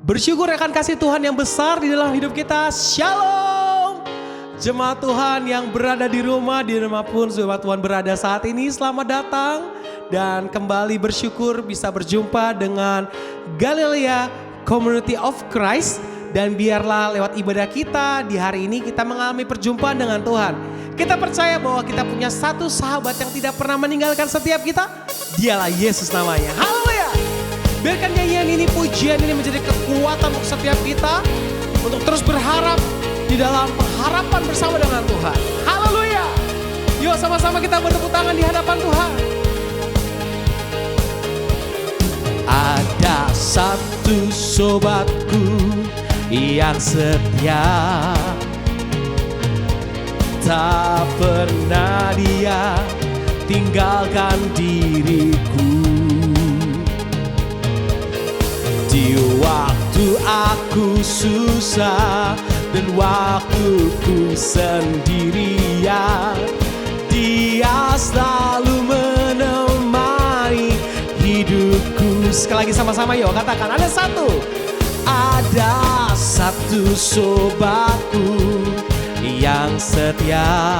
Bersyukur akan kasih Tuhan yang besar di dalam hidup kita. Shalom. Jemaat Tuhan yang berada di rumah pun jemaat Tuhan berada saat ini, selamat datang. Dan kembali bersyukur bisa berjumpa dengan Galilea Community of Christ. Dan biarlah lewat ibadah kita di hari ini kita mengalami perjumpaan dengan Tuhan. Kita percaya bahwa kita punya satu sahabat yang tidak pernah meninggalkan setiap kita. Dialah Yesus namanya. Haleluya. Biarkan nyanyian ini, pujian ini menjadi kekuatan untuk setiap kita. Untuk terus berharap di dalam pengharapan bersama dengan Tuhan. Haleluya. Yuk sama-sama kita bertepuk tangan di hadapan Tuhan. Ada satu sobatku yang setia, tak pernah dia tinggalkan diriku. Di waktu aku susah dan waktuku sendirian, dia selalu menemani hidupku. Sekali lagi sama-sama yuk katakan, ada satu sobatku yang setia,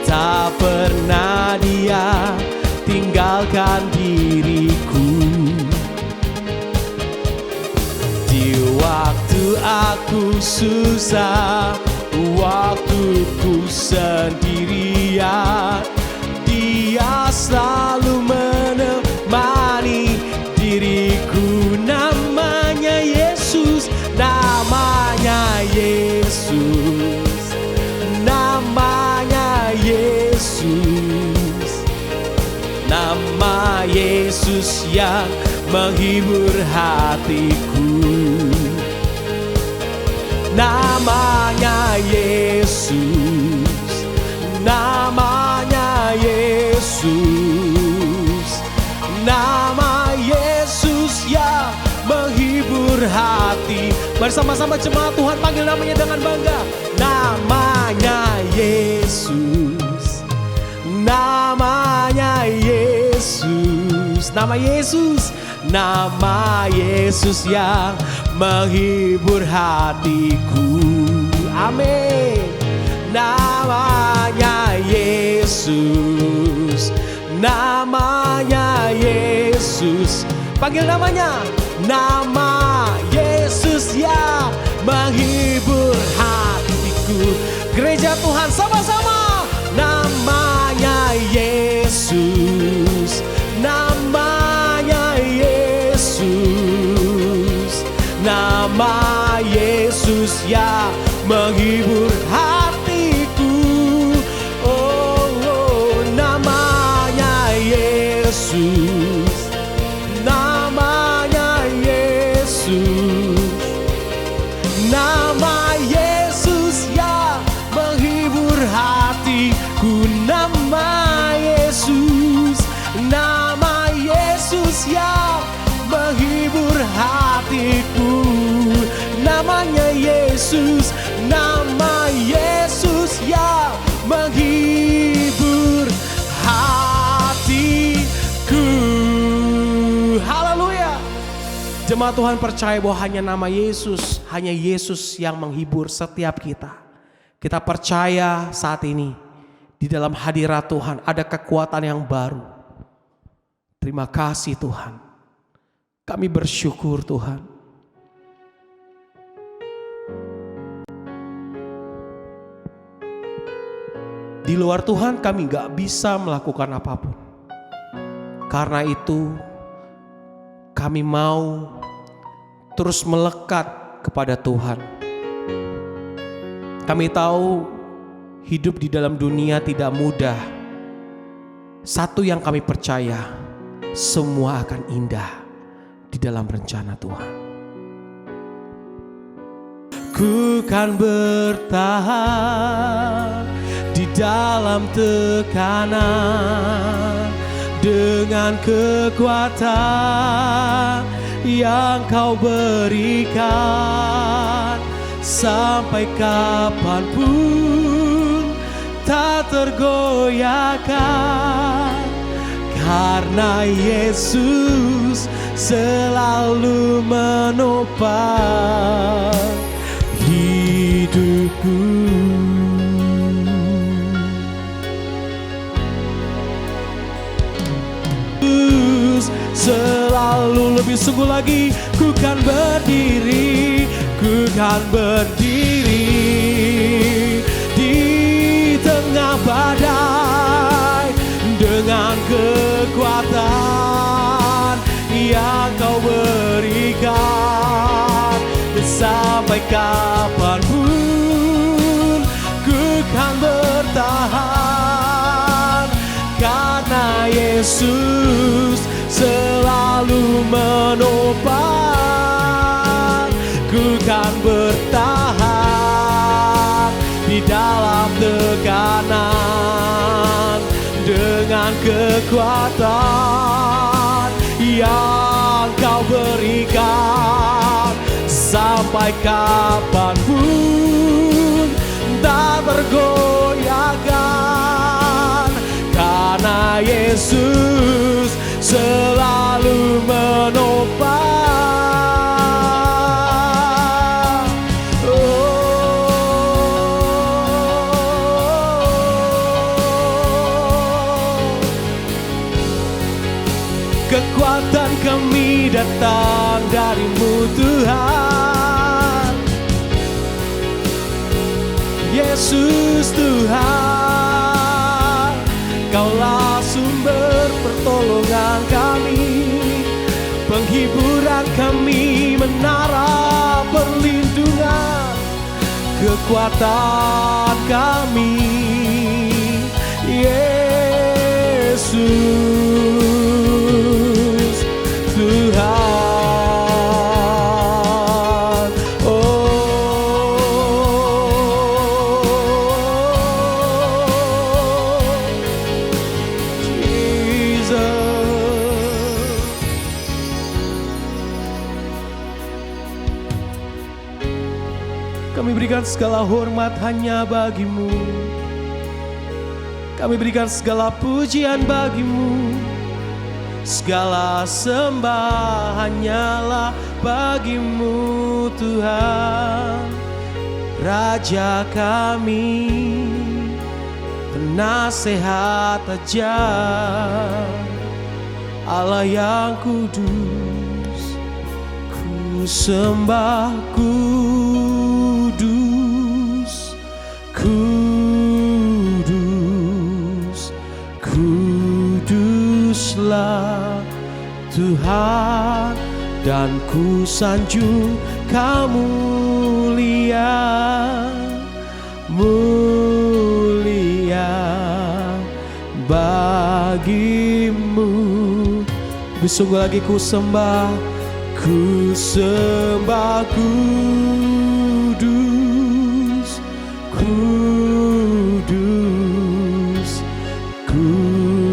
tak pernah dia tinggalkan diriku. Di waktu aku susah, waktuku sendirian, dia selalu menemani diriku. Namanya Yesus, namanya Yesus, namanya Yesus, nama Yesus yang menghibur hatiku. Namanya Yesus, namanya Yesus, nama Yesus yang menghibur hati. Bersama-sama jemaat Tuhan panggil namanya dengan bangga. Namanya Yesus, namanya Yesus, nama Yesus, nama Yesus yang menghibur hatiku. Amin. Namanya Yesus, namanya Yesus. Panggil namanya, nama Yesus yang menghibur hatiku. Gereja Tuhan sama-sama. Namanya Yesus, namanya Yesus, nama Yesus yang menghibur hatiku. Oh, oh, namanya Yesus, namanya Yesus, nama Yesus yang menghibur hatiku. Nama Yesus, nama Yesus yang menghibur hatiku. Namanya Yesus, nama Yesus yang menghibur hatiku. Haleluya. Jemaat Tuhan percaya bahwa hanya nama Yesus, hanya Yesus yang menghibur setiap kita. Kita percaya saat ini di dalam hadirat Tuhan ada kekuatan yang baru. Terima kasih Tuhan. Kami bersyukur Tuhan. Di luar Tuhan kami gak bisa melakukan apapun. Karena itu kami mau terus melekat kepada Tuhan. Kami tahu hidup di dalam dunia tidak mudah. Satu yang kami percaya, semua akan indah di dalam rencana Tuhan. Ku kan bertahan di dalam tekanan dengan kekuatan yang Kau berikan. Sampai kapanpun tak tergoyahkan, karena Yesus selalu menopang hidupku. Selalu lebih sungguh lagi, ku kan berdiri, ku kan berdiri di tengah badai dengan kekuatan yang kau berikan. Sampai kapanpun ku kan bertahan, karena Yesus selalu menopang. Ku kan bertahan di dalam tekanan dengan kekuatan yang kau berikan. Sampai kapanpun tak tergoyahkan, karena Yesus selalu menopang. Kekuatan kami datang dari-Mu Tuhan, Yesus Tuhan. Kaulah sumber pertolongan kami, penghiburan kami, menara perlindungan, kekuatan kami, Yesus Tuhan. Kami berikan segala hormat hanya bagi-Mu, kami berikan segala pujian bagi-Mu, segala sembah hanyalah bagi-Mu Tuhan. Raja kami, penasehat ajaib, Allah yang kudus, ku sembah kudus, kudus, kuduslah Tuhan, dan ku sanjung Kau mulia, mulia bagi-Mu. Sungguh lagi ku sembah kudus, kudus,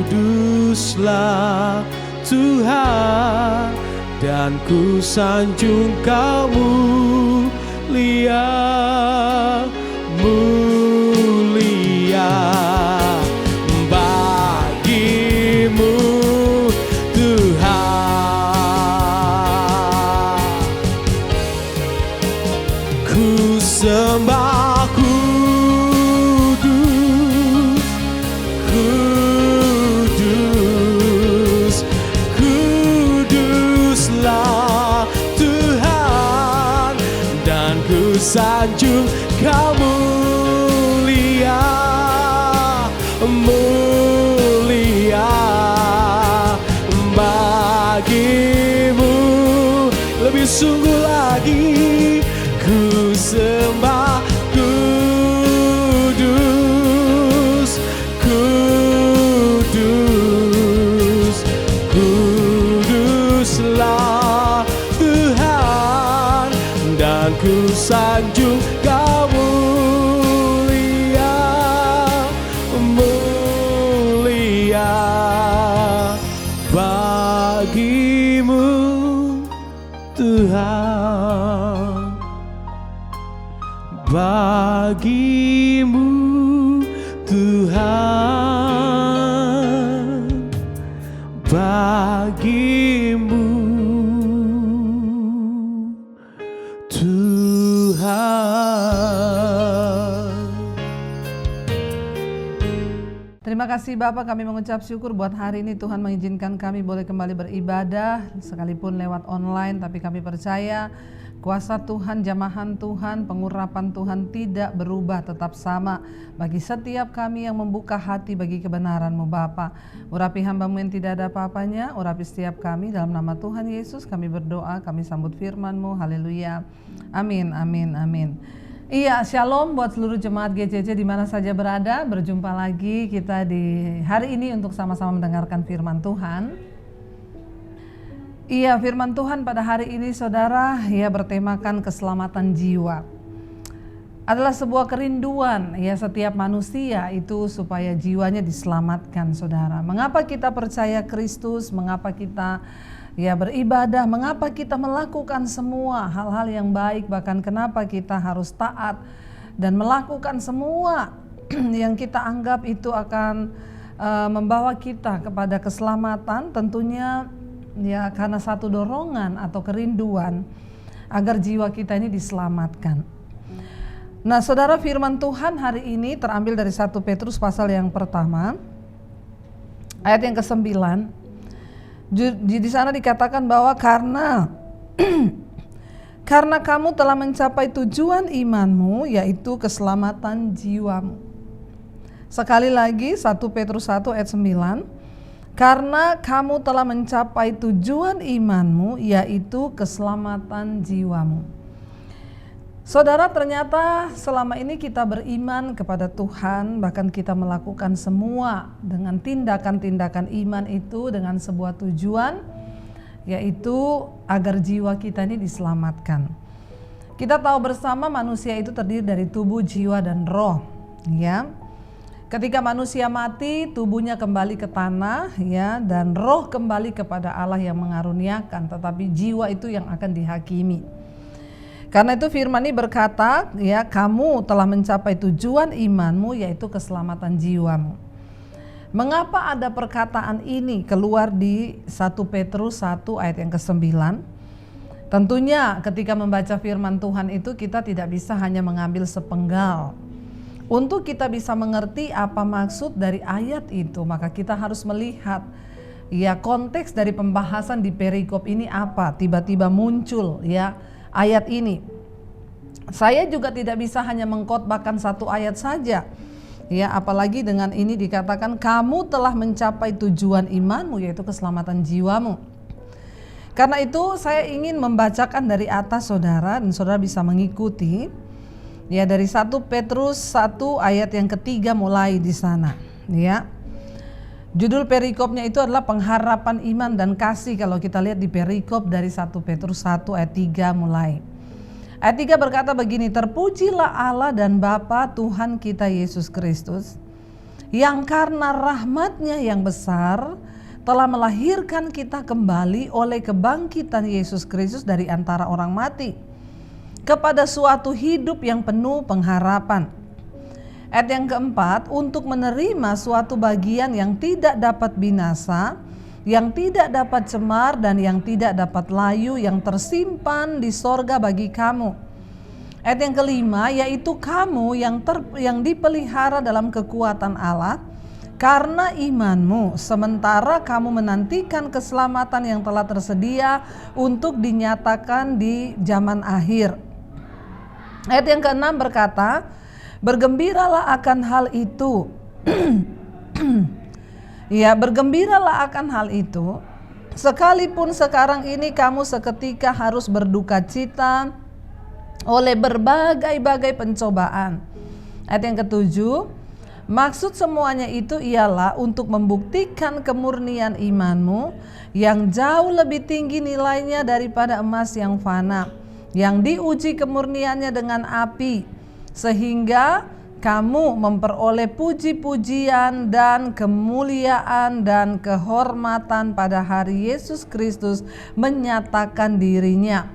kuduslah Tuhan, dan ku sanjung Kau mulia, mulia bagi-Mu Tuhan. Ku sembah kudus, kudus, kuduslah Tuhan, dan ku sanjung Kau mulia, mulia bagi-Mu. Lebih sungguh lagi ku sembah kudus, kudus, kuduslah Tuhan, dan ku sanjung Kau mulia, mulia bagi-Mu Tuhan, bagi-Mu Tuhan, bagi-Mu Tuhan. Terima kasih Bapak, kami mengucap syukur buat hari ini Tuhan mengizinkan kami boleh kembali beribadah sekalipun lewat online, tapi kami percaya kuasa Tuhan, jamahan Tuhan, pengurapan Tuhan tidak berubah, tetap sama bagi setiap kami yang membuka hati bagi kebenaran-Mu Bapa. Urapi hamba-Mu yang tidak ada apa-apanya, urapi setiap kami dalam nama Tuhan Yesus kami berdoa, kami sambut firman-Mu, haleluya, amin, amin, amin. Iya, shalom buat seluruh jemaat GCC di mana saja berada. Berjumpa lagi kita di hari ini untuk sama-sama mendengarkan firman Tuhan. Iya, firman Tuhan pada hari ini saudara ya bertemakan keselamatan jiwa. Adalah sebuah kerinduan ya setiap manusia itu supaya jiwanya diselamatkan saudara. Mengapa kita percaya Kristus, mengapa kita ya beribadah, mengapa kita melakukan semua hal-hal yang baik, bahkan kenapa kita harus taat dan melakukan semua yang kita anggap itu akan membawa kita kepada keselamatan, tentunya ya karena satu dorongan atau kerinduan agar jiwa kita ini diselamatkan. Nah saudara, firman Tuhan hari ini terambil dari 1 Petrus pasal yang pertama ayat yang ke-9. Di sana dikatakan bahwa karena kamu telah mencapai tujuan imanmu, yaitu keselamatan jiwamu. Sekali lagi 1 Petrus 1 ayat 9. Karena kamu telah mencapai tujuan imanmu, yaitu keselamatan jiwamu. Saudara, ternyata selama ini kita beriman kepada Tuhan, bahkan kita melakukan semua dengan tindakan-tindakan iman itu dengan sebuah tujuan, yaitu agar jiwa kita ini diselamatkan. Kita tahu bersama manusia itu terdiri dari tubuh, jiwa, dan roh. Ya, ketika manusia mati, tubuhnya kembali ke tanah, ya, dan roh kembali kepada Allah yang mengaruniakan, tetapi jiwa itu yang akan dihakimi. Karena itu firman ini berkata, ya, kamu telah mencapai tujuan imanmu, yaitu keselamatan jiwamu. Mengapa ada perkataan ini keluar di 1 Petrus 1 ayat yang ke-9? Tentunya ketika membaca firman Tuhan itu kita tidak bisa hanya mengambil sepenggal. Untuk kita bisa mengerti apa maksud dari ayat itu, maka kita harus melihat ya konteks dari pembahasan di perikop ini apa. Tiba-tiba muncul ya ayat ini. Saya juga tidak bisa hanya mengkhotbahkan satu ayat saja. Ya, apalagi dengan ini dikatakan kamu telah mencapai tujuan imanmu, yaitu keselamatan jiwamu. Karena itu saya ingin membacakan dari atas saudara, dan saudara bisa mengikuti. Ya, dari 1 Petrus 1 ayat yang ketiga mulai di sana. Ya. Judul perikopnya itu adalah pengharapan iman dan kasih. Kalau kita lihat di perikop dari 1 Petrus 1 ayat 3 mulai. Ayat 3 berkata begini, terpujilah Allah dan Bapa Tuhan kita Yesus Kristus, yang karena rahmat-Nya yang besar telah melahirkan kita kembali oleh kebangkitan Yesus Kristus dari antara orang mati, kepada suatu hidup yang penuh pengharapan. Ayat yang keempat, untuk menerima suatu bagian yang tidak dapat binasa, yang tidak dapat cemar dan yang tidak dapat layu, yang tersimpan di sorga bagi kamu. Ayat yang kelima, yaitu kamu yang dipelihara dalam kekuatan Allah karena imanmu, sementara kamu menantikan keselamatan yang telah tersedia untuk dinyatakan di zaman akhir. Ayat yang keenam berkata, bergembiralah akan hal itu. Ya, bergembiralah akan hal itu. Sekalipun sekarang ini kamu seketika harus berduka cita oleh berbagai-bagai pencobaan. Ayat yang ketujuh, maksud semuanya itu ialah untuk membuktikan kemurnian imanmu yang jauh lebih tinggi nilainya daripada emas yang fana, yang diuji kemurniannya dengan api, sehingga kamu memperoleh puji-pujian dan kemuliaan dan kehormatan pada hari Yesus Kristus menyatakan dirinya.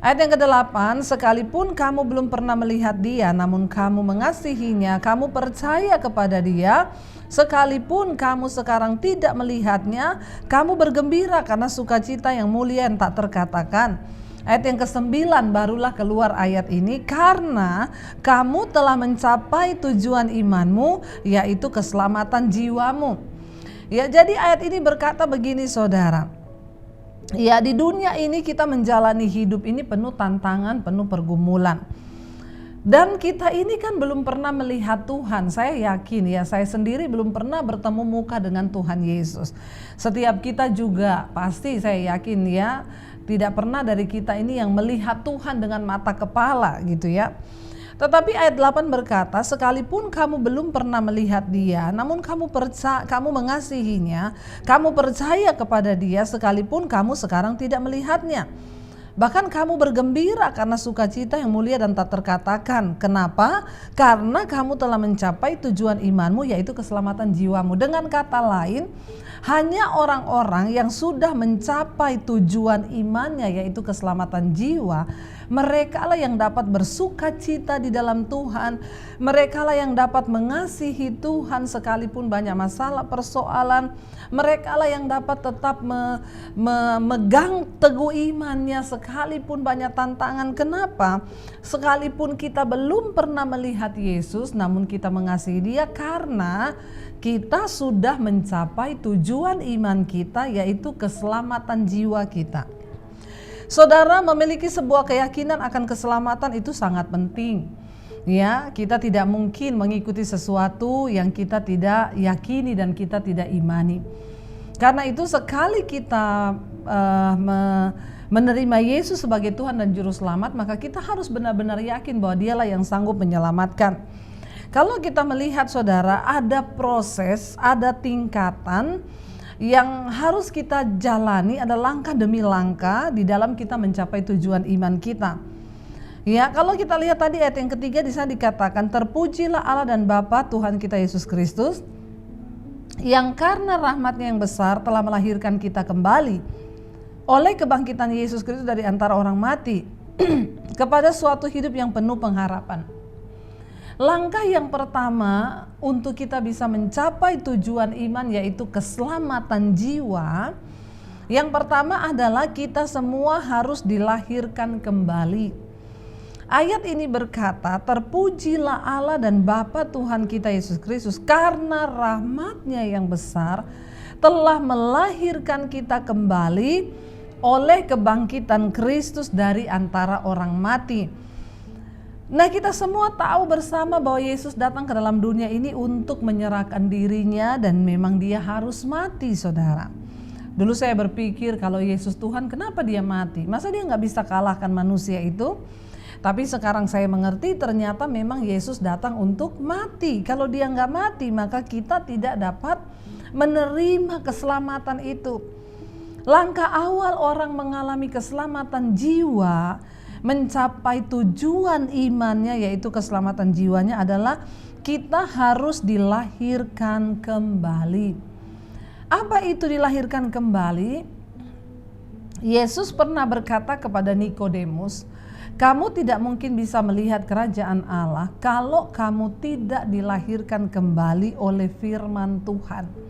Ayat yang ke-8, sekalipun kamu belum pernah melihat Dia, namun kamu mengasihinya, kamu percaya kepada Dia, sekalipun kamu sekarang tidak melihatnya, kamu bergembira karena sukacita yang mulia yang tak terkatakan, Ayat yang ke-9 barulah keluar ayat ini, karena kamu telah mencapai tujuan imanmu, yaitu keselamatan jiwamu. Ya, jadi ayat ini berkata begini saudara. Ya, di dunia ini kita menjalani hidup ini penuh tantangan, penuh pergumulan. Dan kita ini kan belum pernah melihat Tuhan. Saya yakin ya, saya sendiri belum pernah bertemu muka dengan Tuhan Yesus. Setiap kita juga pasti saya yakin ya, tidak pernah dari kita ini yang melihat Tuhan dengan mata kepala gitu ya. Tetapi ayat 8 berkata, sekalipun kamu belum pernah melihat Dia, namun kamu mengasihinya, kamu percaya kepada Dia, sekalipun kamu sekarang tidak melihatnya. Bahkan kamu bergembira karena sukacita yang mulia dan tak terkatakan. Kenapa? Karena kamu telah mencapai tujuan imanmu, yaitu keselamatan jiwamu. Dengan kata lain, hanya orang-orang yang sudah mencapai tujuan imannya, yaitu keselamatan jiwa, mereka lah yang dapat bersukacita di dalam Tuhan. Mereka lah yang dapat mengasihi Tuhan sekalipun banyak masalah, persoalan. Mereka lah yang dapat tetap memegang teguh imannya sekalipun banyak tantangan. Kenapa? Sekalipun kita belum pernah melihat Yesus, namun kita mengasihi Dia karena kita sudah mencapai tujuan iman kita, yaitu keselamatan jiwa kita. Saudara, memiliki sebuah keyakinan akan keselamatan itu sangat penting. Ya, kita tidak mungkin mengikuti sesuatu yang kita tidak yakini dan kita tidak imani. Karena itu sekali kita menerima Yesus sebagai Tuhan dan Juru Selamat, maka kita harus benar-benar yakin bahwa Dialah yang sanggup menyelamatkan. Kalau kita melihat saudara, ada proses, ada tingkatan yang harus kita jalani, ada langkah demi langkah di dalam kita mencapai tujuan iman kita. Ya, kalau kita lihat tadi ayat yang ketiga di sana dikatakan, terpujilah Allah dan Bapa Tuhan kita Yesus Kristus, yang karena rahmat-Nya yang besar telah melahirkan kita kembali oleh kebangkitan Yesus Kristus dari antara orang mati kepada suatu hidup yang penuh pengharapan. Langkah yang pertama untuk kita bisa mencapai tujuan iman, yaitu keselamatan jiwa, yang pertama adalah kita semua harus dilahirkan kembali. Ayat ini berkata, terpujilah Allah dan Bapa Tuhan kita Yesus Kristus, karena rahmat-Nya yang besar telah melahirkan kita kembali oleh kebangkitan Kristus dari antara orang mati. Nah, kita semua tahu bersama bahwa Yesus datang ke dalam dunia ini untuk menyerahkan dirinya, dan memang Dia harus mati, saudara. Dulu saya berpikir kalau Yesus Tuhan, kenapa Dia mati? Masa Dia nggak bisa kalahkan manusia itu? Tapi sekarang saya mengerti ternyata memang Yesus datang untuk mati. Kalau Dia nggak mati, maka kita tidak dapat menerima keselamatan itu. Langkah awal orang mengalami keselamatan jiwa, mencapai tujuan imannya, yaitu keselamatan jiwanya, adalah kita harus dilahirkan kembali. Apa itu dilahirkan kembali? Yesus pernah berkata kepada Nikodemus, kamu tidak mungkin bisa melihat kerajaan Allah kalau kamu tidak dilahirkan kembali oleh firman Tuhan.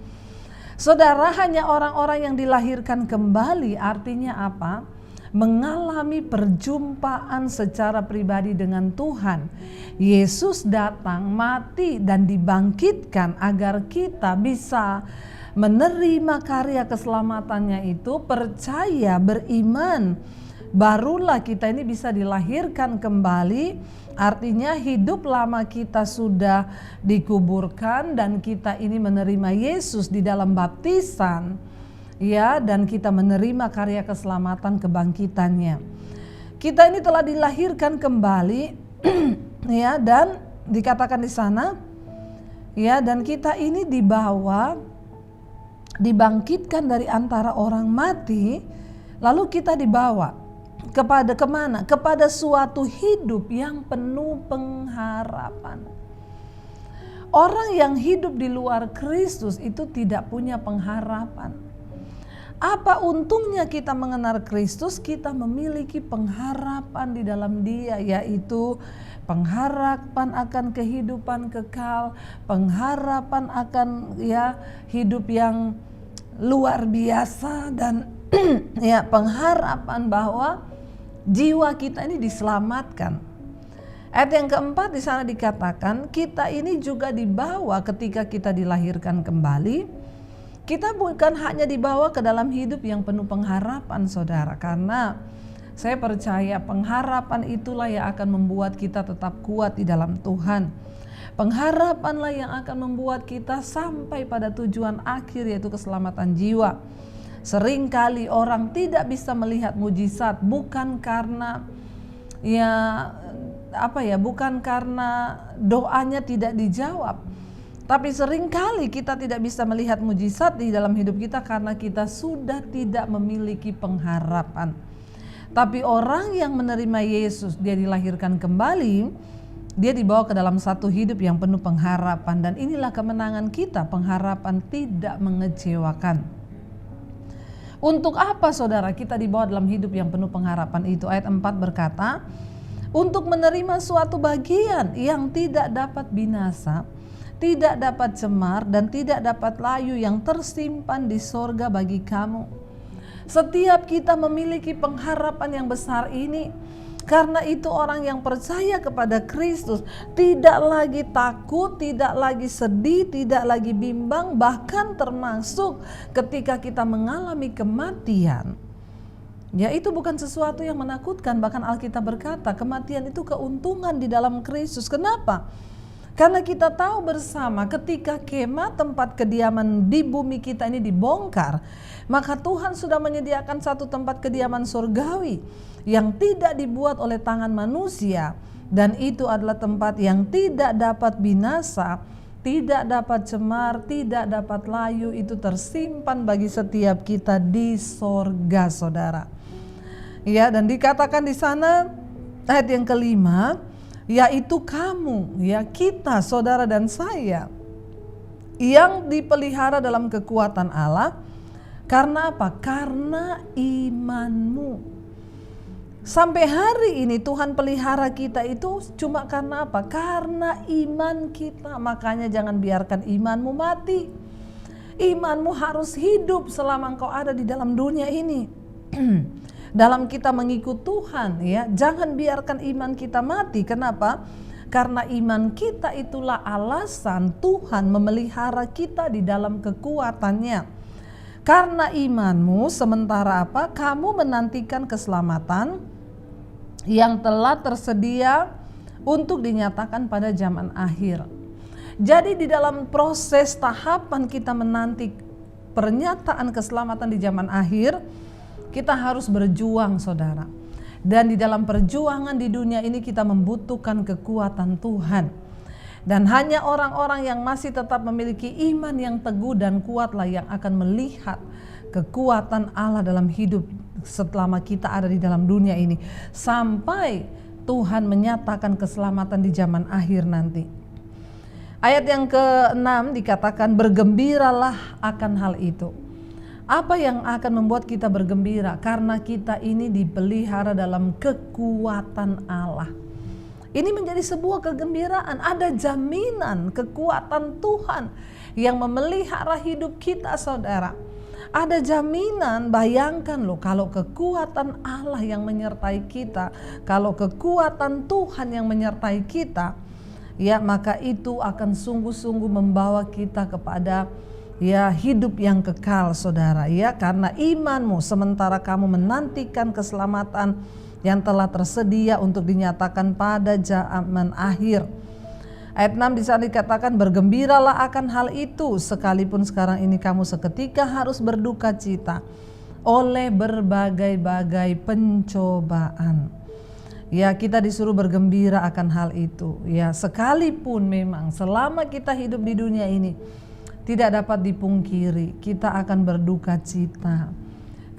Saudara, hanya orang-orang yang dilahirkan kembali artinya apa? Mengalami perjumpaan secara pribadi dengan Tuhan. Yesus datang, mati dan dibangkitkan agar kita bisa menerima karya keselamatannya itu, percaya, beriman. Barulah kita ini bisa dilahirkan kembali, artinya hidup lama kita sudah dikuburkan dan kita ini menerima Yesus di dalam baptisan, ya, dan kita menerima karya keselamatan kebangkitannya. Kita ini telah dilahirkan kembali, ya, dan dikatakan di sana, ya, dan kita ini dibangkitkan dari antara orang mati, lalu kita dibawa kepada kemana? Kepada suatu hidup yang penuh pengharapan. Orang yang hidup di luar Kristus itu tidak punya pengharapan. Apa untungnya kita mengenal Kristus? Kita memiliki pengharapan di dalam Dia, yaitu pengharapan akan kehidupan kekal, pengharapan akan hidup yang luar biasa, dan ya, pengharapan bahwa jiwa kita ini diselamatkan. Ayat yang keempat di sana dikatakan kita ini juga dibawa ketika kita dilahirkan kembali. Kita bukan hanya dibawa ke dalam hidup yang penuh pengharapan, saudara, karena saya percaya pengharapan itulah yang akan membuat kita tetap kuat di dalam Tuhan. Pengharapanlah yang akan membuat kita sampai pada tujuan akhir, yaitu keselamatan jiwa. Seringkali orang tidak bisa melihat mujizat bukan karena bukan karena doanya tidak dijawab. Tapi seringkali kita tidak bisa melihat mujizat di dalam hidup kita karena kita sudah tidak memiliki pengharapan. Tapi orang yang menerima Yesus, dia dilahirkan kembali, dia dibawa ke dalam satu hidup yang penuh pengharapan. Dan inilah kemenangan kita, pengharapan tidak mengecewakan. Untuk apa saudara kita dibawa dalam hidup yang penuh pengharapan itu? Ayat 4 berkata, untuk menerima suatu bagian yang tidak dapat binasa, tidak dapat cemar, dan tidak dapat layu yang tersimpan di sorga bagi kamu. Setiap kita memiliki pengharapan yang besar ini. Karena itu orang yang percaya kepada Kristus tidak lagi takut, tidak lagi sedih, tidak lagi bimbang, bahkan termasuk ketika kita mengalami kematian. Ya, itu bukan sesuatu yang menakutkan, bahkan Alkitab berkata kematian itu keuntungan di dalam Kristus. Kenapa? Karena kita tahu bersama ketika kemah tempat kediaman di bumi kita ini dibongkar, maka Tuhan sudah menyediakan satu tempat kediaman surgawi yang tidak dibuat oleh tangan manusia, dan itu adalah tempat yang tidak dapat binasa, tidak dapat cemar, tidak dapat layu, itu tersimpan bagi setiap kita di sorga, saudara. Ya, dan dikatakan di sana ayat yang kelima, yaitu kamu, ya kita, saudara dan saya, yang dipelihara dalam kekuatan Allah. Karena apa? Karena imanmu. Sampai hari ini Tuhan pelihara kita itu cuma karena apa? Karena iman kita. Makanya jangan biarkan imanmu mati. Imanmu harus hidup selama engkau ada di dalam dunia ini. Dalam kita mengikut Tuhan, ya, jangan biarkan iman kita mati. Kenapa? Karena iman kita itulah alasan Tuhan memelihara kita di dalam kekuatannya. Karena imanmu, sementara apa? Kamu menantikan keselamatan yang telah tersedia untuk dinyatakan pada zaman akhir. Jadi di dalam proses tahapan kita menanti pernyataan keselamatan di zaman akhir, kita harus berjuang, saudara. Dan di dalam perjuangan di dunia ini kita membutuhkan kekuatan Tuhan. Dan hanya orang-orang yang masih tetap memiliki iman yang teguh dan kuatlah yang akan melihat kekuatan Allah dalam hidup selama kita ada di dalam dunia ini. Sampai Tuhan menyatakan keselamatan di zaman akhir nanti. Ayat yang ke-6 dikatakan bergembiralah akan hal itu. Apa yang akan membuat kita bergembira? Karena kita ini dipelihara dalam kekuatan Allah. Ini menjadi sebuah kegembiraan, ada jaminan kekuatan Tuhan yang memelihara hidup kita, saudara. Ada jaminan, bayangkan loh, kalau kekuatan Allah yang menyertai kita, kalau kekuatan Tuhan yang menyertai kita, ya maka itu akan sungguh-sungguh membawa kita kepada ya hidup yang kekal, saudara, ya, karena imanmu sementara kamu menantikan keselamatan yang telah tersedia untuk dinyatakan pada zaman akhir. Ayat 6 di sana dikatakan bergembiralah akan hal itu, sekalipun sekarang ini kamu seketika harus berduka cita oleh berbagai-bagai pencobaan. Ya, kita disuruh bergembira akan hal itu. Ya, sekalipun memang selama kita hidup di dunia ini tidak dapat dipungkiri, kita akan berduka cita.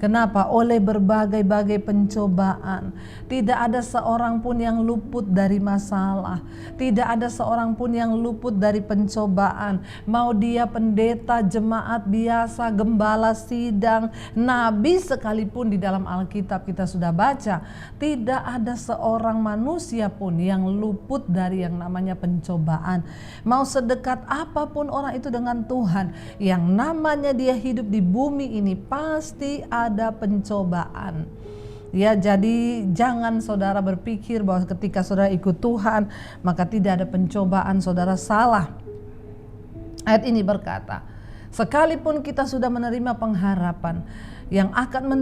Kenapa? Oleh berbagai-bagai pencobaan. Tidak ada seorang pun yang luput dari masalah. Tidak ada seorang pun yang luput dari pencobaan. Mau dia pendeta, jemaat biasa, gembala sidang, nabi sekalipun di dalam Alkitab kita sudah baca. Tidak ada seorang manusia pun yang luput dari yang namanya pencobaan. Mau sedekat apapun orang itu dengan Tuhan, yang namanya dia hidup di bumi ini pasti ada pencobaan. Ya, jadi jangan saudara berpikir bahwa ketika saudara ikut Tuhan maka tidak ada pencobaan. Saudara salah. Ayat ini berkata, sekalipun kita sudah menerima pengharapan yang akan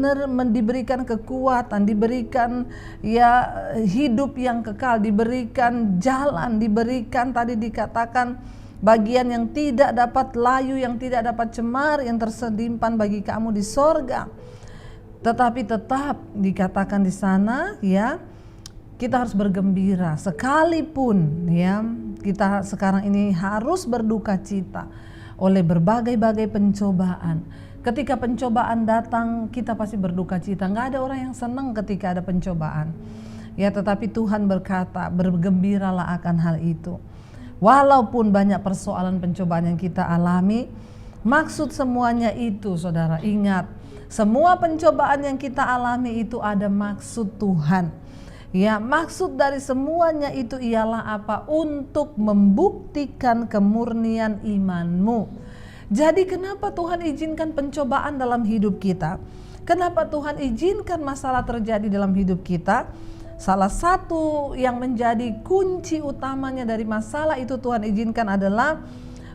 diberikan kekuatan, diberikan ya hidup yang kekal, diberikan jalan, diberikan tadi dikatakan bagian yang tidak dapat layu, yang tidak dapat cemar, yang tersimpan bagi kamu di sorga. Tetapi tetap dikatakan di sana ya, kita harus bergembira sekalipun ya kita sekarang ini harus berduka cita oleh berbagai-bagai pencobaan. Ketika pencobaan datang, kita pasti berduka cita. Nggak ada orang yang senang ketika ada pencobaan. Ya, tetapi Tuhan berkata, bergembiralah akan hal itu. Walaupun banyak persoalan pencobaan yang kita alami, maksud semuanya itu, saudara, ingat, semua pencobaan yang kita alami itu ada maksud Tuhan. Ya, maksud dari semuanya itu ialah apa? Untuk membuktikan kemurnian imanmu. Jadi kenapa Tuhan izinkan pencobaan dalam hidup kita? Kenapa Tuhan izinkan masalah terjadi dalam hidup kita? Salah satu yang menjadi kunci utamanya dari masalah itu Tuhan izinkan adalah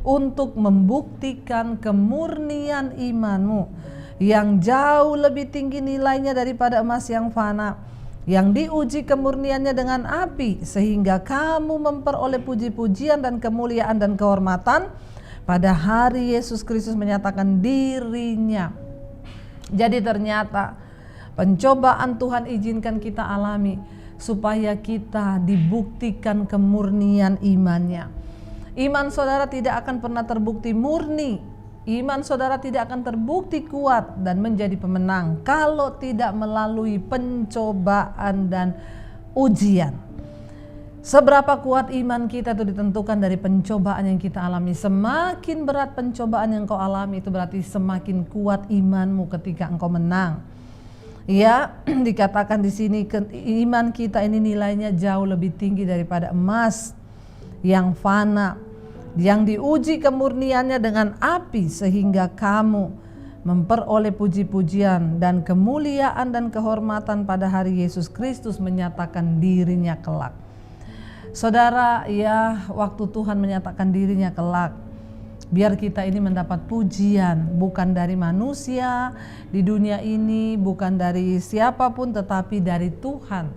untuk membuktikan kemurnian imanmu yang jauh lebih tinggi nilainya daripada emas yang fana, yang diuji kemurniannya dengan api, sehingga kamu memperoleh puji-pujian dan kemuliaan dan kehormatan pada hari Yesus Kristus menyatakan dirinya. Jadi ternyata pencobaan Tuhan izinkan kita alami supaya kita dibuktikan kemurnian imannya. Iman saudara tidak akan pernah terbukti murni, iman saudara tidak akan terbukti kuat dan menjadi pemenang kalau tidak melalui pencobaan dan ujian. Seberapa kuat iman kita itu ditentukan dari pencobaan yang kita alami. Semakin berat pencobaan yang kau alami itu berarti semakin kuat imanmu ketika engkau menang. Ya, dikatakan di sini iman kita ini nilainya jauh lebih tinggi daripada emas yang fana, yang diuji kemurniannya dengan api, sehingga kamu memperoleh puji-pujian dan kemuliaan dan kehormatan pada hari Yesus Kristus menyatakan dirinya kelak. Saudara, ya, waktu Tuhan menyatakan dirinya kelak, biar kita ini mendapat pujian bukan dari manusia di dunia ini, bukan dari siapapun, tetapi dari Tuhan.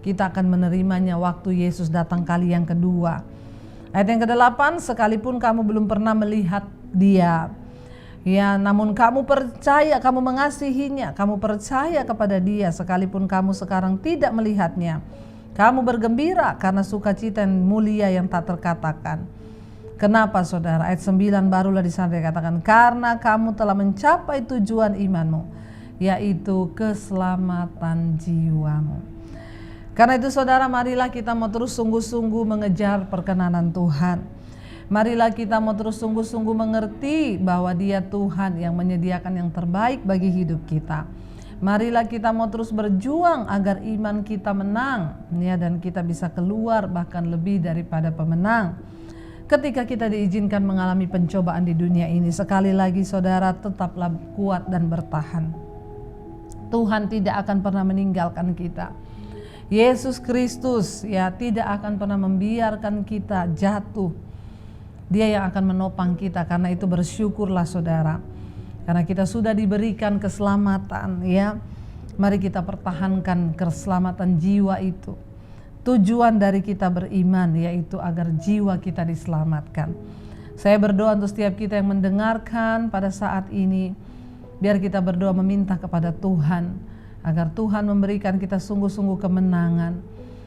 Kita akan menerimanya waktu Yesus datang kali yang kedua. Ayat yang ke-8, sekalipun kamu belum pernah melihat Dia, ya, namun kamu percaya, kamu mengasihinya, kamu percaya kepada Dia, sekalipun kamu sekarang tidak melihatnya. Kamu bergembira karena sukacita yang mulia yang tak terkatakan. Kenapa saudara? Ayat 9 barulah di sana dikatakan, karena kamu telah mencapai tujuan imanmu, yaitu keselamatan jiwamu. Karena itu saudara, marilah kita mau terus sungguh-sungguh mengejar perkenanan Tuhan. Marilah kita mau terus sungguh-sungguh mengerti bahwa Dia Tuhan yang menyediakan yang terbaik bagi hidup kita. Marilah kita mau terus berjuang agar iman kita menang, ya, dan kita bisa keluar bahkan lebih daripada pemenang. Ketika kita diizinkan mengalami pencobaan di dunia ini, sekali lagi saudara, tetaplah kuat dan bertahan. Tuhan tidak akan pernah meninggalkan kita. Yesus Kristus, ya, tidak akan pernah membiarkan kita jatuh. Dia yang akan menopang kita. Karena itu bersyukurlah saudara, karena kita sudah diberikan keselamatan, ya. Mari kita pertahankan keselamatan jiwa itu. Tujuan dari kita beriman yaitu agar jiwa kita diselamatkan. Saya berdoa untuk setiap kita yang mendengarkan pada saat ini, biar kita berdoa meminta kepada Tuhan agar Tuhan memberikan kita sungguh-sungguh kemenangan.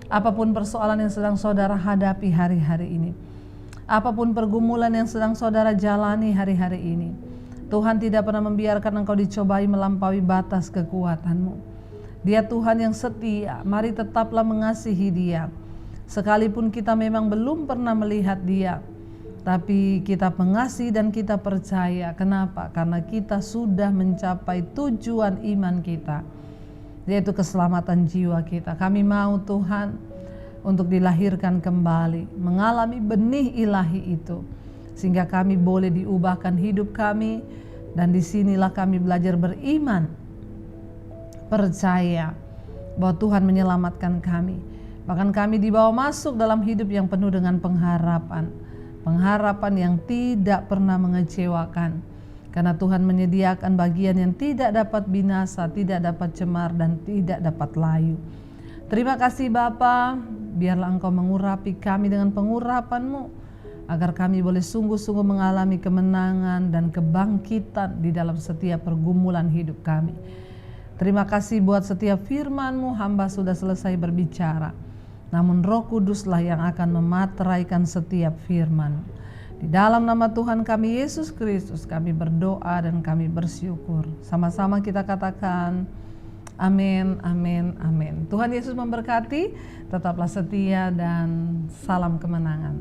Apapun persoalan yang sedang saudara hadapi hari-hari ini, apapun pergumulan yang sedang saudara jalani hari-hari ini, Tuhan tidak pernah membiarkan engkau dicobai melampaui batas kekuatanmu. Dia Tuhan yang setia. Mari tetaplah mengasihi Dia. Sekalipun kita memang belum pernah melihat Dia, tapi kita mengasihi dan kita percaya. Kenapa? Karena kita sudah mencapai tujuan iman kita, yaitu keselamatan jiwa kita. Kami mau Tuhan untuk dilahirkan kembali, mengalami benih ilahi itu, sehingga kami boleh diubahkan hidup kami. Dan disinilah kami belajar beriman, percaya bahwa Tuhan menyelamatkan kami. Bahkan kami dibawa masuk dalam hidup yang penuh dengan pengharapan. Pengharapan yang tidak pernah mengecewakan. Karena Tuhan menyediakan bagian yang tidak dapat binasa, tidak dapat cemar, dan tidak dapat layu. Terima kasih Bapa, biarlah Engkau mengurapi kami dengan pengurapan-Mu, agar kami boleh sungguh-sungguh mengalami kemenangan dan kebangkitan di dalam setiap pergumulan hidup kami. Terima kasih buat setiap firman-Mu, hamba sudah selesai berbicara. Namun Roh Kuduslah yang akan memateraikan setiap firman. Di dalam nama Tuhan kami Yesus Kristus kami berdoa dan kami bersyukur. Sama-sama kita katakan amin, amin, amin. Tuhan Yesus memberkati, tetaplah setia dan salam kemenangan.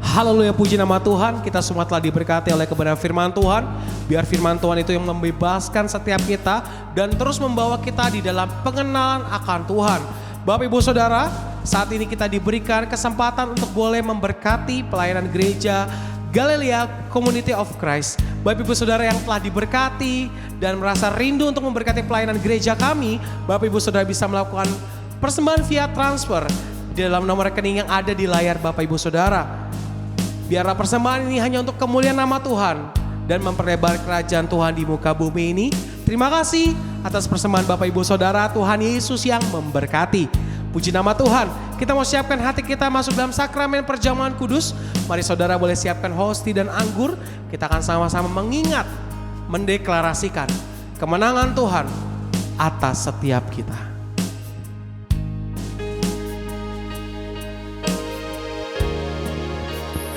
Haleluya, puji nama Tuhan. Kita semua telah diberkati oleh kebenaran firman Tuhan. Biar firman Tuhan itu yang membebaskan setiap kita dan terus membawa kita di dalam pengenalan akan Tuhan. Bapak Ibu Saudara, saat ini kita diberikan kesempatan untuk boleh memberkati pelayanan gereja Galilea Community of Christ. Bapak Ibu Saudara yang telah diberkati dan merasa rindu untuk memberkati pelayanan gereja kami, Bapak Ibu Saudara bisa melakukan persembahan via transfer di dalam nomor rekening yang ada di layar Bapak Ibu Saudara. Biarlah persembahan ini hanya untuk kemuliaan nama Tuhan dan memperlebar kerajaan Tuhan di muka bumi ini. Terima kasih atas persembahan Bapak Ibu Saudara. Tuhan Yesus yang memberkati. Puji nama Tuhan. Kita mau siapkan hati kita masuk dalam sakramen perjamuan kudus. Mari saudara boleh siapkan hosti dan anggur. Kita akan sama-sama mengingat, mendeklarasikan kemenangan Tuhan atas setiap kita.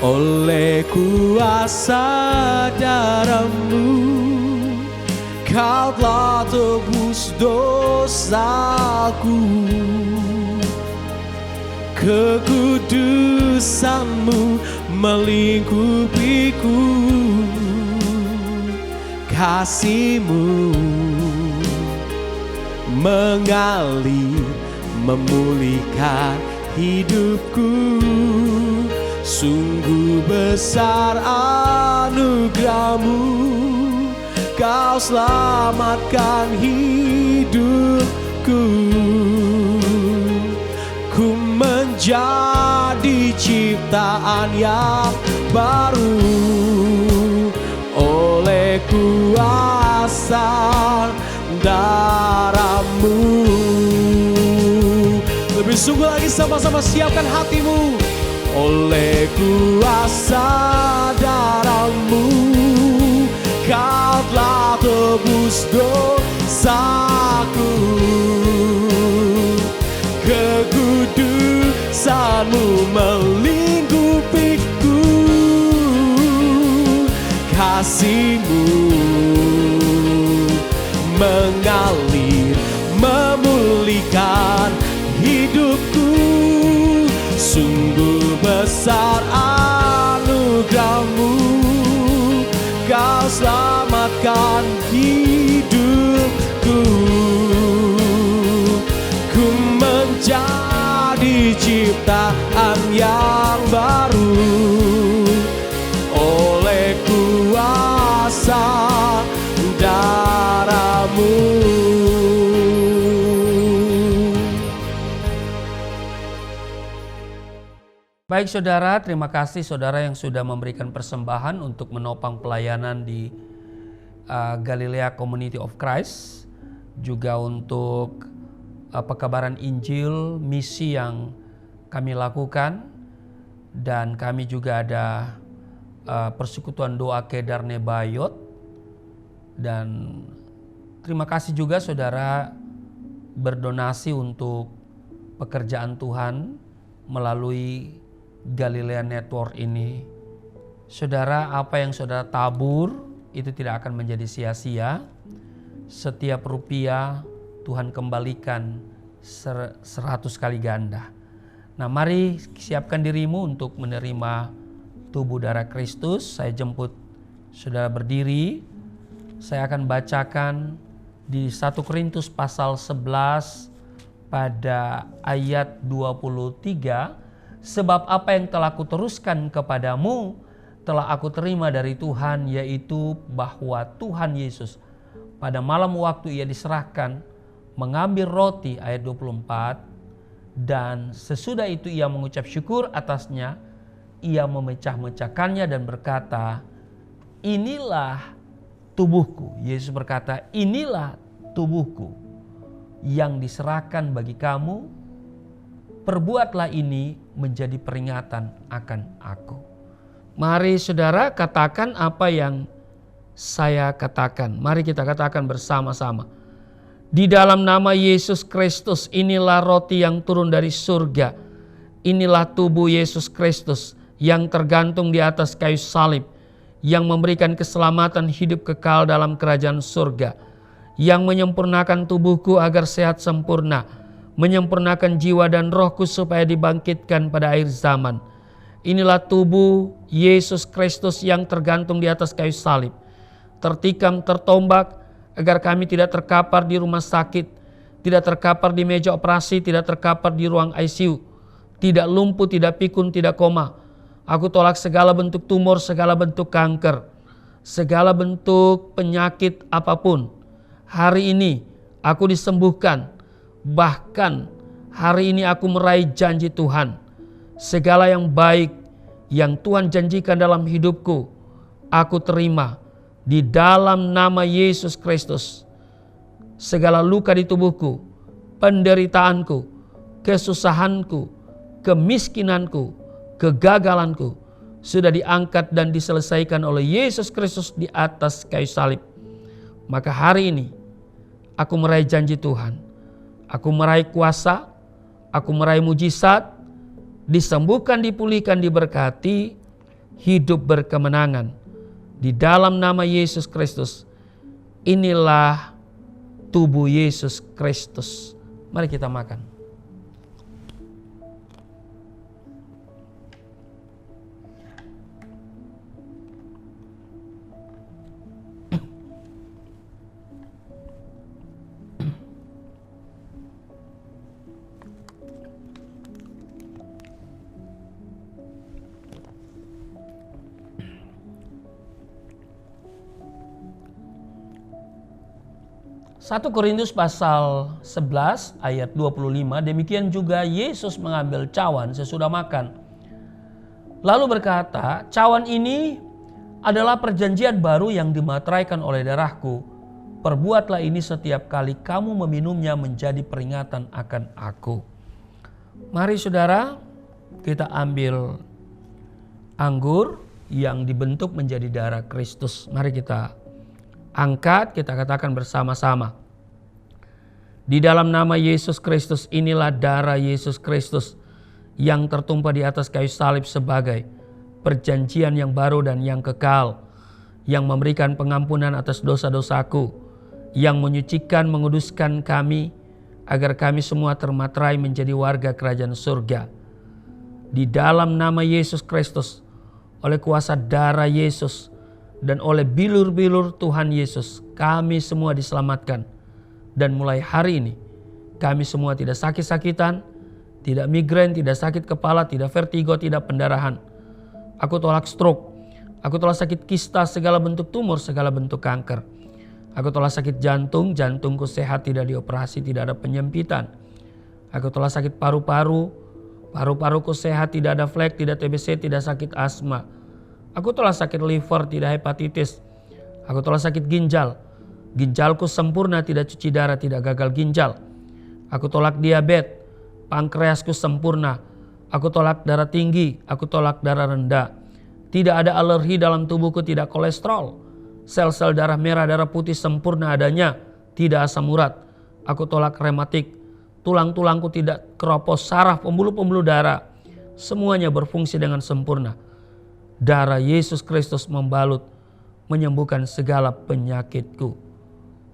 Oleh kuasa darah-Mu, Kau telah tebus dosaku. Kekudusan-Mu melingkupiku. Kasih-Mu mengalir memulihkan hidupku. Sungguh besar anugerah-Mu, Kau selamatkan hidupku. Ku menjadi ciptaan yang baru oleh kuasa darah-Mu. Lebih sungguh lagi, sama-sama siapkan hatimu. Oleh kuasa darah-Mu, Kau telah tebus dosaku. Kekudusan-Mu melingkupiku. Kasih-Mu mengalir memulihkan hidupku. Sungguh besar anugerah-Mu, Kau selamatkan hidupku. Ku menjadi ciptaan yang baru oleh kuasa darah-Mu. Baik saudara, terima kasih saudara yang sudah memberikan persembahan untuk menopang pelayanan di Galilea Community of Christ. Juga untuk pekabaran Injil, misi yang kami lakukan. Dan kami juga ada persekutuan doa Kedar Nebayot. Dan terima kasih juga saudara berdonasi untuk pekerjaan Tuhan melalui Galilea Network ini. Saudara, apa yang saudara tabur itu tidak akan menjadi sia-sia. Setiap rupiah Tuhan kembalikan 100 kali ganda. Nah, mari siapkan dirimu untuk menerima tubuh darah Kristus. Saya jemput saudara berdiri. Saya akan bacakan di 1 Korintus pasal 11 pada ayat 23. Sebab apa yang telah kuteruskan kepadamu telah aku terima dari Tuhan, yaitu bahwa Tuhan Yesus pada malam waktu ia diserahkan mengambil roti ayat 24 dan sesudah itu ia mengucap syukur atasnya, ia memecah-mecahkannya dan berkata, inilah tubuhku. Yesus berkata, inilah tubuhku yang diserahkan bagi kamu, perbuatlah ini menjadi peringatan akan aku. Mari saudara katakan apa yang saya katakan. Mari kita katakan bersama-sama. Di dalam nama Yesus Kristus, inilah roti yang turun dari surga. Inilah tubuh Yesus Kristus yang tergantung di atas kayu salib, yang memberikan keselamatan hidup kekal dalam kerajaan surga, yang menyempurnakan tubuhku agar sehat sempurna, menyempurnakan jiwa dan rohku supaya dibangkitkan pada akhir zaman. Inilah tubuh Yesus Kristus yang tergantung di atas kayu salib, tertikam, tertombak, agar kami tidak terkapar di rumah sakit, tidak terkapar di meja operasi, tidak terkapar di ruang ICU, tidak lumpuh, tidak pikun, tidak koma. Aku tolak segala bentuk tumor, segala bentuk kanker, segala bentuk penyakit apapun. Hari ini aku disembuhkan, bahkan hari ini aku meraih janji Tuhan. Segala yang baik yang Tuhan janjikan dalam hidupku, aku terima di dalam nama Yesus Kristus. Segala luka di tubuhku, penderitaanku, kesusahanku, kemiskinanku, kegagalanku sudah diangkat dan diselesaikan oleh Yesus Kristus di atas kayu salib. Maka hari ini aku meraih janji Tuhan. Aku meraih kuasa, aku meraih mujizat, disembuhkan, dipulihkan, diberkati, hidup berkemenangan. Di dalam nama Yesus Kristus, inilah tubuh Yesus Kristus. Mari kita makan. Satu Korintus pasal 11 ayat 25, demikian juga Yesus mengambil cawan sesudah makan, lalu berkata, cawan ini adalah perjanjian baru yang dimateraikan oleh darahku. Perbuatlah ini setiap kali kamu meminumnya menjadi peringatan akan aku. Mari saudara, kita ambil anggur yang dibentuk menjadi darah Kristus. Mari kita angkat, kita katakan bersama-sama. Di dalam nama Yesus Kristus, inilah darah Yesus Kristus yang tertumpah di atas kayu salib sebagai perjanjian yang baru dan yang kekal, yang memberikan pengampunan atas dosa-dosaku, yang menyucikan, menguduskan kami, agar kami semua termaterai menjadi warga kerajaan surga. Di dalam nama Yesus Kristus, oleh kuasa darah Yesus, dan oleh bilur-bilur Tuhan Yesus, kami semua diselamatkan. Dan mulai hari ini, kami semua tidak sakit-sakitan, tidak migrain, tidak sakit kepala, tidak vertigo, tidak pendarahan. Aku tolak stroke, aku tolak sakit kista, segala bentuk tumor, segala bentuk kanker. Aku tolak sakit jantung, jantungku sehat, tidak dioperasi, tidak ada penyempitan. Aku tolak sakit paru-paru, paru-paruku sehat, tidak ada flek, tidak TBC, tidak sakit asma. Aku tolak sakit liver, tidak hepatitis. Aku tolak sakit ginjal. Ginjalku sempurna, tidak cuci darah, tidak gagal ginjal. Aku tolak diabetes. Pankreasku sempurna. Aku tolak darah tinggi. Aku tolak darah rendah. Tidak ada alergi dalam tubuhku, tidak kolesterol. Sel-sel darah merah, darah putih sempurna adanya. Tidak asam urat. Aku tolak rematik. Tulang-tulangku tidak keropos, saraf, pembuluh-pembuluh darah. Semuanya berfungsi dengan sempurna. Darah Yesus Kristus membalut, menyembuhkan segala penyakitku.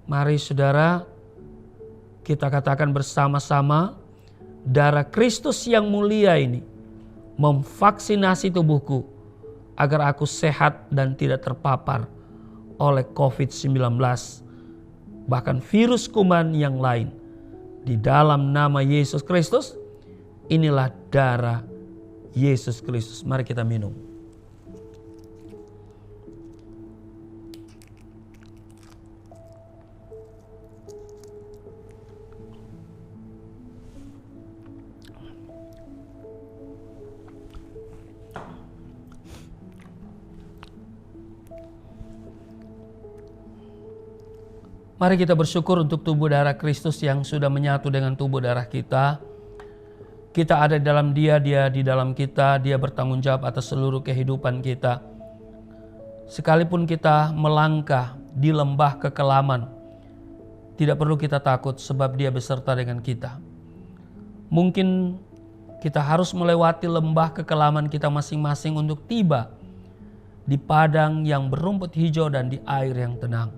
Mari saudara, kita katakan bersama-sama, darah Kristus yang mulia ini memvaksinasi tubuhku agar aku sehat dan tidak terpapar oleh COVID-19, bahkan virus kuman yang lain. Di dalam nama Yesus Kristus, inilah darah Yesus Kristus. Mari kita minum. Mari kita bersyukur untuk tubuh darah Kristus yang sudah menyatu dengan tubuh darah kita. Kita ada di dalam Dia, Dia di dalam kita, Dia bertanggung jawab atas seluruh kehidupan kita. Sekalipun kita melangkah di lembah kekelaman, tidak perlu kita takut sebab Dia beserta dengan kita. Mungkin kita harus melewati lembah kekelaman kita masing-masing untuk tiba di padang yang berumput hijau dan di air yang tenang.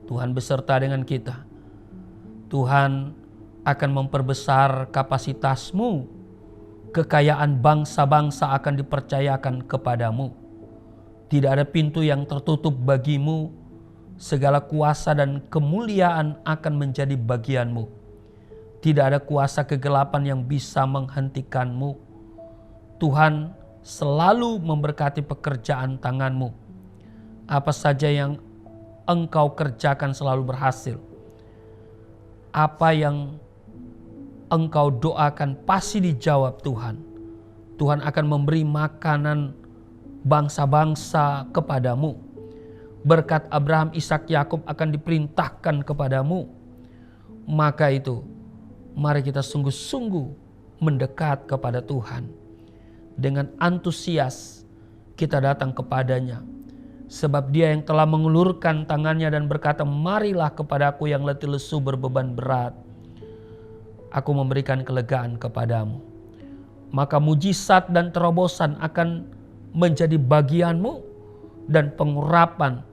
Tuhan beserta dengan kita. Tuhan akan memperbesar kapasitasmu. Kekayaan bangsa-bangsa akan dipercayakan kepadamu. Tidak ada pintu yang tertutup bagimu. Segala kuasa dan kemuliaan akan menjadi bagianmu. Tidak ada kuasa kegelapan yang bisa menghentikanmu. Tuhan selalu memberkati pekerjaan tanganmu. Apa saja yang engkau kerjakan selalu berhasil. Apa yang engkau doakan pasti dijawab Tuhan. Tuhan akan memberi makanan bangsa-bangsa kepadamu. Berkat Abraham, Ishak, Yakub akan diperintahkan kepadamu. Maka itu, mari kita sungguh-sungguh mendekat kepada Tuhan. Dengan antusias kita datang kepadanya. Sebab Dia yang telah mengulurkan tangannya dan berkata, marilah kepadaku yang letih lesu berbeban berat. Aku memberikan kelegaan kepadamu. Maka mujizat dan terobosan akan menjadi bagianmu. Dan pengurapan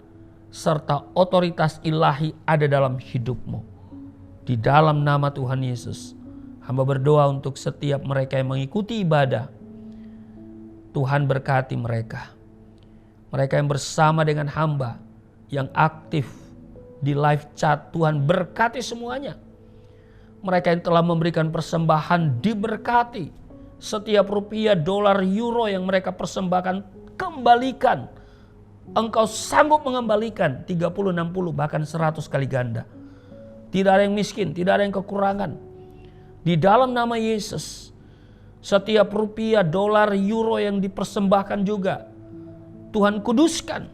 serta otoritas ilahi ada dalam hidupmu. Di dalam nama Tuhan Yesus, hamba berdoa untuk setiap mereka yang mengikuti ibadah. Tuhan berkati mereka. Mereka yang bersama dengan hamba, yang aktif di live chat, Tuhan berkati semuanya. Mereka yang telah memberikan persembahan diberkati. Setiap rupiah, dolar, euro yang mereka persembahkan, kembalikan. Engkau sanggup mengembalikan 30, 60, bahkan 100 kali ganda. Tidak ada yang miskin, tidak ada yang kekurangan. Di dalam nama Yesus, setiap rupiah, dolar, euro yang dipersembahkan juga Tuhan kuduskan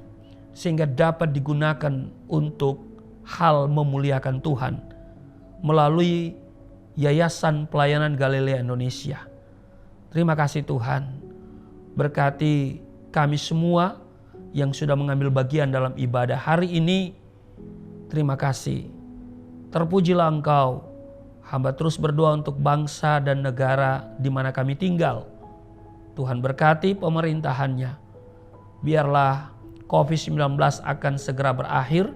sehingga dapat digunakan untuk hal memuliakan Tuhan melalui Yayasan Pelayanan Galilea Indonesia. Terima kasih Tuhan. Berkati kami semua yang sudah mengambil bagian dalam ibadah hari ini. Terima kasih. Terpujilah Engkau. Hamba terus berdoa untuk bangsa dan negara di mana kami tinggal. Tuhan berkati pemerintahannya. Biarlah COVID-19 akan segera berakhir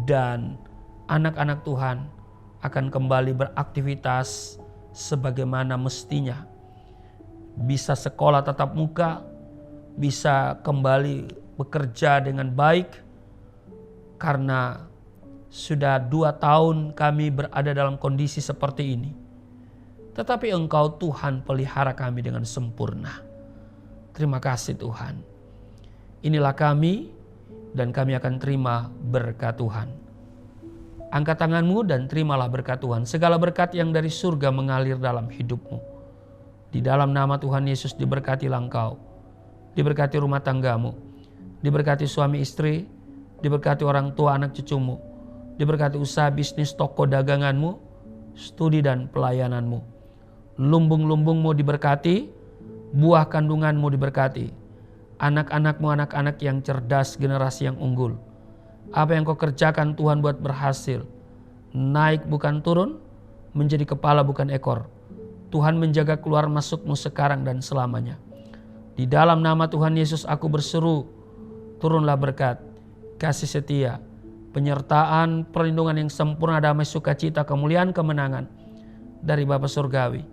dan anak-anak Tuhan akan kembali beraktivitas sebagaimana mestinya. Bisa sekolah tatap muka, bisa kembali bekerja dengan baik karena sudah 2 tahun kami berada dalam kondisi seperti ini. Tetapi Engkau Tuhan pelihara kami dengan sempurna. Terima kasih Tuhan. Inilah kami dan kami akan terima berkat Tuhan. Angkat tanganmu dan terimalah berkat Tuhan. Segala berkat yang dari surga mengalir dalam hidupmu. Di dalam nama Tuhan Yesus diberkatilah engkau. Diberkati rumah tanggamu. Diberkati suami istri. Diberkati orang tua anak cucumu. Diberkati usaha bisnis toko daganganmu. Studi dan pelayananmu. Lumbung-lumbungmu diberkati. Buah kandunganmu diberkati. Anak-anakmu anak-anak yang cerdas, generasi yang unggul. Apa yang kau kerjakan Tuhan buat berhasil. Naik bukan turun, menjadi kepala bukan ekor. Tuhan menjaga keluar masukmu sekarang dan selamanya. Di dalam nama Tuhan Yesus aku berseru, turunlah berkat, kasih setia, penyertaan, perlindungan yang sempurna, damai, sukacita, kemuliaan, kemenangan dari Bapa Surgawi,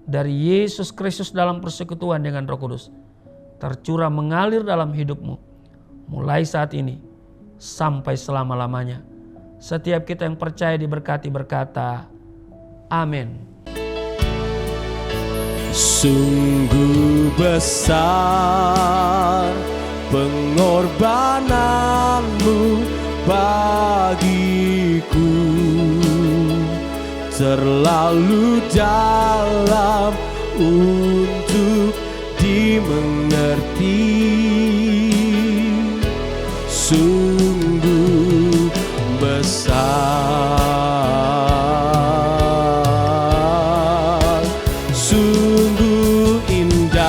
dari Yesus Kristus dalam persekutuan dengan Roh Kudus, tercurah mengalir dalam hidupmu mulai saat ini sampai selama-lamanya. Setiap kita yang percaya diberkati berkata amin. Sungguh besar pengorbananmu bagiku, terlalu dalam untuk dimengerti. Sungguh besar sungguh indah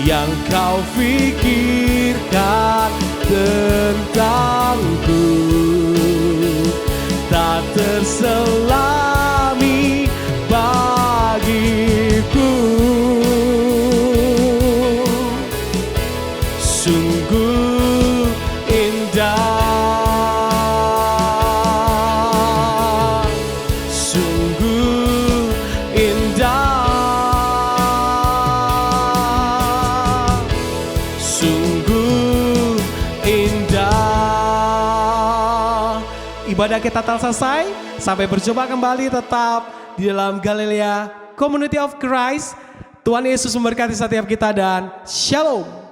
yang kau pikirkan tentangku, tak terselami bagiku. Sungguh indah, sungguh indah, sungguh indah. Ibadah kita telah selesai. Sampai berjumpa kembali tetap di dalam Galilea Community of Christ. Tuhan Yesus memberkati setiap kita dan shalom.